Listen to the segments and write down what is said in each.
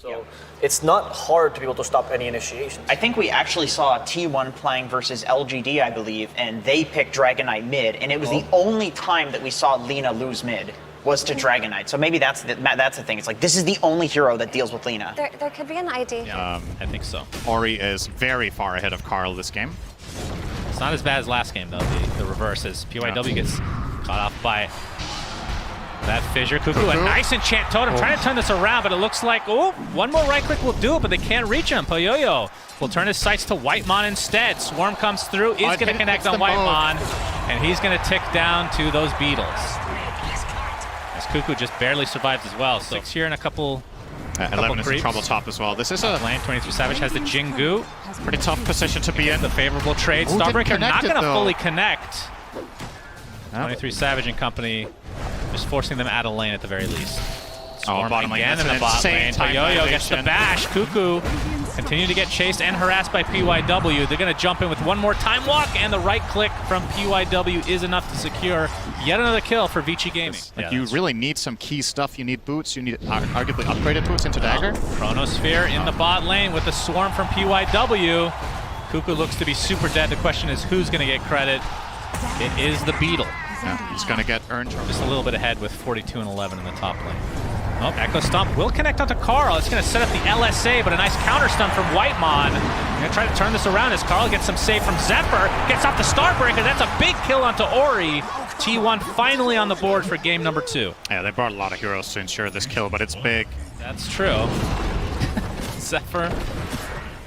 So it's not hard to be able to stop any initiations. I think we actually saw T1 playing versus LGD, I believe, and they picked Dragon Knight mid, and it was the only time that we saw Lina lose mid was to Dragon Knight. So maybe that's the thing. It's like, this is the only hero that deals with Lina. There could be an ID. I think so. Ori is very far ahead of Carl this game. It's not as bad as last game, though. The reverse is PYW gets caught off by that fissure. Cuckoo, a nice enchant totem, trying to turn this around, but it looks like, one more right click will do it, but they can't reach him. Poyoyo will turn his sights to Whitemon instead. Swarm comes through, is going to connect on Whitemon, and he's going to tick down to those Beetles. As Cuckoo just barely survives as well. So 6 here and a couple 11 is in creeps. trouble top as well. This is a lane. 23 Savage has the Jingu. pretty tough position to be in. The favorable trade. Ooh, Dawnbreaker not going to though. fully connect. 23 Savage and company just forcing them out of lane at the very least. Swarm bottom lane. again That's in the an bot insane lane. time Poyoyo gets the violation. bash. Cuckoo continue to get chased and harassed by PYW. They're going to jump in with one more time walk, and the right click from PYW is enough to secure yet another kill for Vici Gaming. Like you really need some key stuff. You need boots. You need arguably upgraded boots into Dagger. Chronosphere in the bot lane with the swarm from PYW. Cuckoo looks to be super dead. The question is who's going to get credit. It is the Beetle. Yeah, he's going to get earned. Just a little bit ahead with 42 and 11 in the top lane. Echo Stomp will connect onto Carl. It's going to set up the LSA, but a nice counter stun from Whitemon. Going to try to turn this around as Carl gets some save from Zephyr. Gets off the Starbreaker. That's a big kill onto Ori. T1 finally on the board for game number 2. Yeah, they brought a lot of heroes to ensure this kill, but it's big. That's true. Zephyr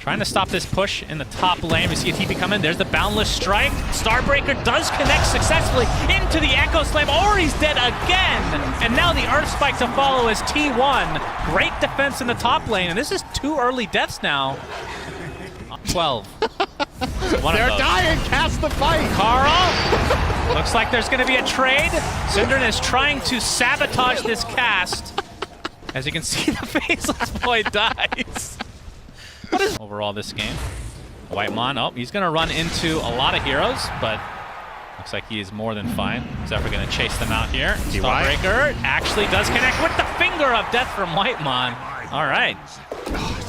trying to stop this push in the top lane. We see a TP come in. There's the Boundless Strike. Starbreaker does connect successfully into the Echo Slam. Ori's dead again. And now the Earth Spike to follow as T1. Great defense in the top lane. And this is 2 early deaths now. 12. They're dying. Cast the fight. Carl. Looks like there's going to be a trade. Synderen is trying to sabotage this cast. As you can see, the faceless boy dies. What is overall this game? Whitemon, he's going to run into a lot of heroes, but looks like he is more than fine. Zephyr going to chase them out here. Dawnbreaker actually does connect with the finger of death from Whitemon. All right.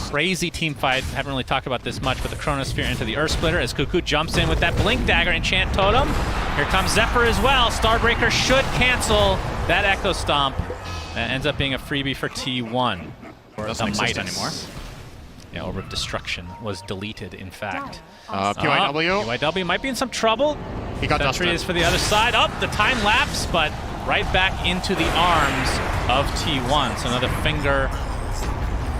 Crazy team fight. Haven't really talked about this much, but the Chronosphere into the Earth Splitter as Cuckoo jumps in with that Blink Dagger enchant totem. Here comes Zephyr as well. Starbreaker should cancel that Echo Stomp. That ends up being a freebie for T1. Or doesn't exist Midas anymore. Yeah, Orb of Destruction was deleted, in fact. PYW. PYW might be in some trouble. He got Sentry dusted. is for the other side. The time lapse, but right back into the arms of T1. So another finger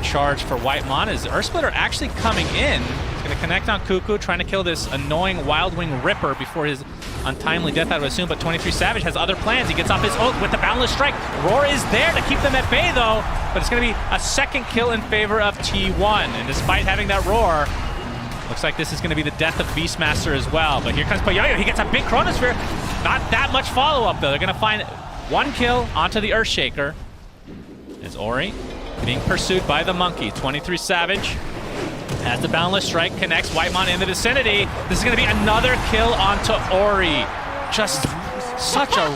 charge for Whitemon. Is Earthsplitter actually coming in? He's going to connect on Cuckoo, trying to kill this annoying Wild Wing Ripper before his untimely death, I would assume, but 23 Savage has other plans. He gets off his ult with the Boundless Strike. Roar is there to keep them at bay, though, but it's going to be a second kill in favor of T1. And despite having that Roar, looks like this is going to be the death of Beastmaster as well. But here comes Poyoyo. He gets a big Chronosphere. Not that much follow-up, though. They're going to find one kill onto the Earthshaker. As Ori being pursued by the Monkey. 23 Savage has the Boundless Strike, connects Whitemon in the vicinity. This is going to be another kill onto Ori. Just such a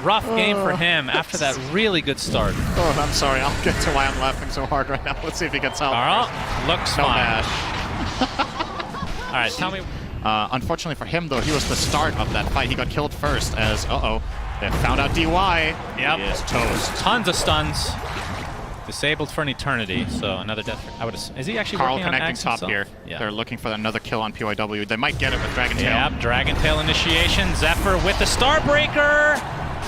rough game for him after that really good start. Oh, I'm sorry. I'll get to why I'm laughing so hard right now. Let's see if he gets out. Carl looks No fine. dash. All right, tell me. Unfortunately for him, though, he was the start of that fight. He got killed first as, they found out DY. Yep. He is toast. Tons of stuns. Disabled for an eternity, so another death. Is he actually Carl working on connecting Axe top himself? here. Yeah. They're looking for another kill on PYW. They might get it with Dragon Tail. Yep, Dragon Tail initiation. Zephyr with the Starbreaker.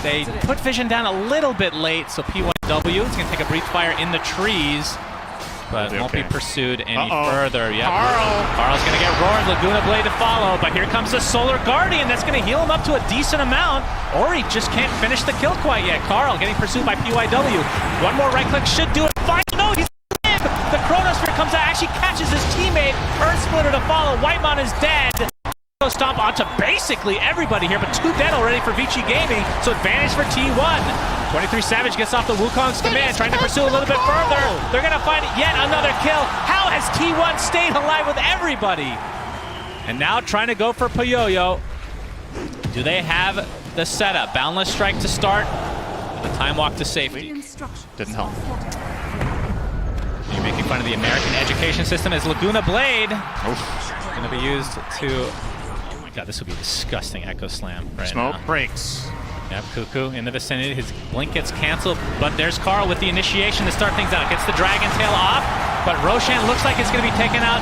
They put Vision down a little bit late, so PYW is going to take a brief fire in the trees, but won't be pursued any further. Yep. Carl's going to get roared. Laguna Blade to follow, but here comes the Solar Guardian. That's going to heal him up to a decent amount. Ori just can't finish the kill quite yet. Carl getting pursued by PYW. One more right click should do it. No, he's live. The Chronosphere comes out, actually catches his teammate. Earth Splitter to follow. Whitemon is dead. Stomp onto basically everybody here, but 2 dead already for Vici Gaming, so advantage for T1. 23 Savage gets off the Wukong's command, trying to pursue a little bit further. They're going to find yet another kill. How has T1 stayed alive with everybody? And now trying to go for Poyoyo. Do they have the setup? Boundless Strike to start, the time walk to safety. Didn't help. You're making fun of the American education system as Laguna Blade going to be used to... Oh my god, this will be a disgusting Echo Slam right Smoke now. breaks. Yep, Cuckoo in the vicinity. His blink gets canceled, but there's Carl with the initiation to start things out. Gets the Dragon Tail off, but Roshan looks like it's going to be taken out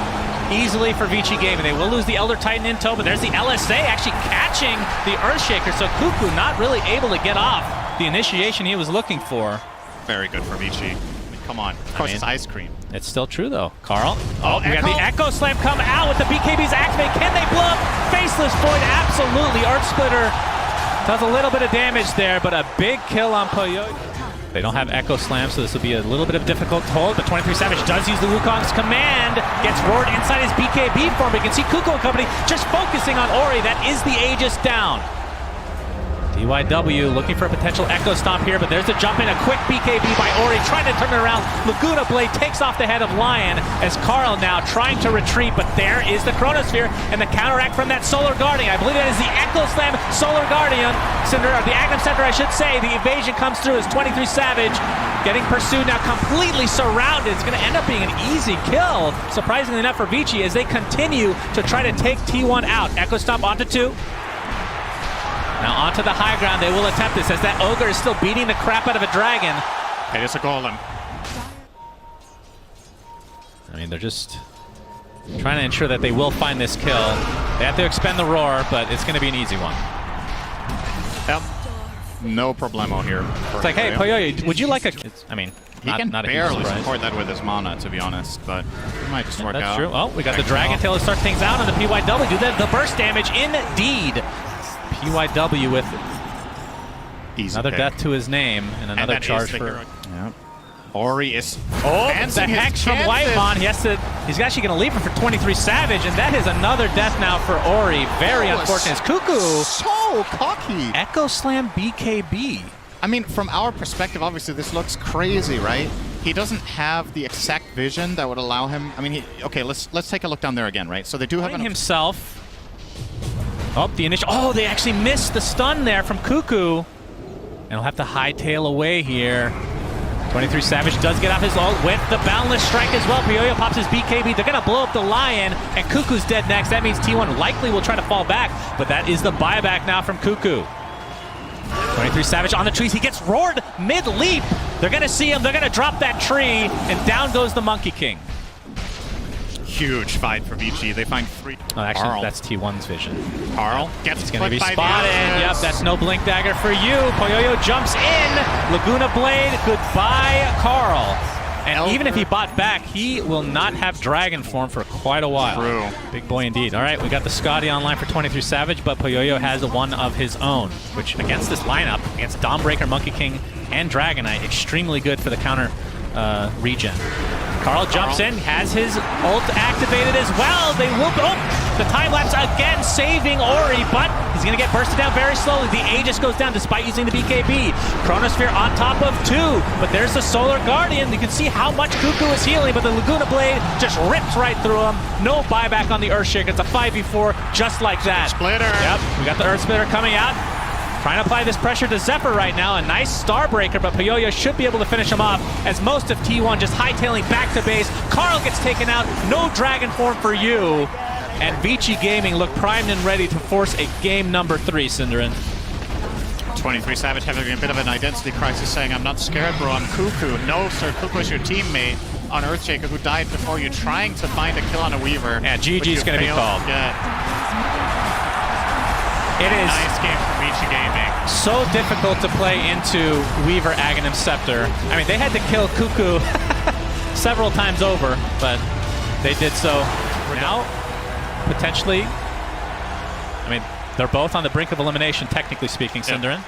easily for Vici Gaming. They will lose the Elder Titan in tow, but there's the LSA actually catching the Earthshaker, so Cuckoo not really able to get off the initiation he was looking for. Very good for Vici. I mean, come on. Of course, it's ice cream. It's still true, though. Carl. Oh, we got the Echo Slam come out with the BKBs activate. Can they blow up? Faceless Void, absolutely. Earth Splitter does a little bit of damage there, but a big kill on Poyo. They don't have Echo Slam, so this will be a little bit of difficult to hold, but 23 Savage does use the Wukong's command. Gets roared inside his BKB form, but you can see Cuckoo and company just focusing on Ori. That is the Aegis down. DYW looking for a potential Echo Stomp here, but there's a jump in, a quick BKB by Ori, trying to turn it around. Laguna Blade takes off the head of Lion as Carl now trying to retreat, but there is the Chronosphere and the counteract from that Solar Guardian. I believe that is the Echo Slam Solar Guardian. Cinder, or the Agnum Center, I should say. The evasion comes through as 23 Savage getting pursued, now completely surrounded. It's going to end up being an easy kill, surprisingly enough for Vici, as they continue to try to take T1 out. Echo Stomp onto 2. Now onto the high ground, they will attempt this as that Ogre is still beating the crap out of a dragon. It is a golem. I mean, they're just trying to ensure that they will find this kill. They have to expend the roar, but it's going to be an easy one. Yep. No problemo here. It's like, hey, Poyo, would you like a... I mean, he can not barely a huge surprise. support that with his mana, to be honest, but it might just work out. That's true. Oh, we got the Dragon Tail to start things out on the PYW. Do the burst damage indeed. PYW with Easy another pick. death to his name and another charge for... Yep. Ori is the Hex from Whitemon. He's actually going to leave him for 23 Savage, and that is another death now for Ori. Very unfortunate. Cuckoo. So cocky. Echo Slam BKB. I mean, from our perspective, obviously this looks crazy, right? He doesn't have the exact vision that would allow him. I mean, okay, let's take a look down there again, right? So they do have himself. Oh, the initial. Oh, they actually missed the stun there from Cuckoo. And he'll have to hightail away here. 23 Savage does get off his ult with the Boundless Strike as well. Poyo pops his BKB. They're going to blow up the Lion, and Cuckoo's dead next. That means T1 likely will try to fall back, but that is the buyback now from Cuckoo. 23 Savage on the trees. He gets roared mid-leap. They're going to see him. They're going to drop that tree, and down goes the Monkey King. Huge fight for Vici. They find 3. Oh, actually, Carl. that's T1's vision. Carl gets He's going to be by spotted. Yep, that's no Blink Dagger for you. Poyo jumps in. Laguna Blade, goodbye, Carl. And even if he bought back, he will not have Dragon form for quite a while. True. Big boy indeed. All right, we got the Scotty online for 23 Savage, but Poyo has one of his own, which against this lineup, against Dawnbreaker, Monkey King, and Dragonite, extremely good for the counter regen. Carl jumps in, has his ult activated as well. They will go. The time lapse again saving Ori, but he's going to get bursted down very slowly. The Aegis goes down despite using the BKB. Chronosphere on top of 2, but there's the Solar Guardian. You can see how much Cuckoo is healing, but the Laguna Blade just rips right through him. No buyback on the Earthshaker. It's a 5v4 just like that. Splitter. Yep, we got the Earth Splitter coming out. Trying to apply this pressure to Zephyr right now. A nice Starbreaker, but Poyo should be able to finish him off as most of T1 just hightailing back to base. Carl gets taken out. No Dragon form for you. And Vici Gaming look primed and ready to force a game number 3, Cinderin. 23 Savage having a bit of an identity crisis, saying, I'm not scared, bro, I'm Cuckoo. No, sir, Cuckoo is your teammate on Earthshaker who died before you, trying to find a kill on a Weaver. Yeah, GG's going to be called. It is nice game for Vici Gaming. So difficult to play into Weaver, Aghanim, Scepter. I mean, they had to kill Cuckoo several times over, but they did so. Now, potentially, I mean, they're both on the brink of elimination, technically speaking, Cinderin.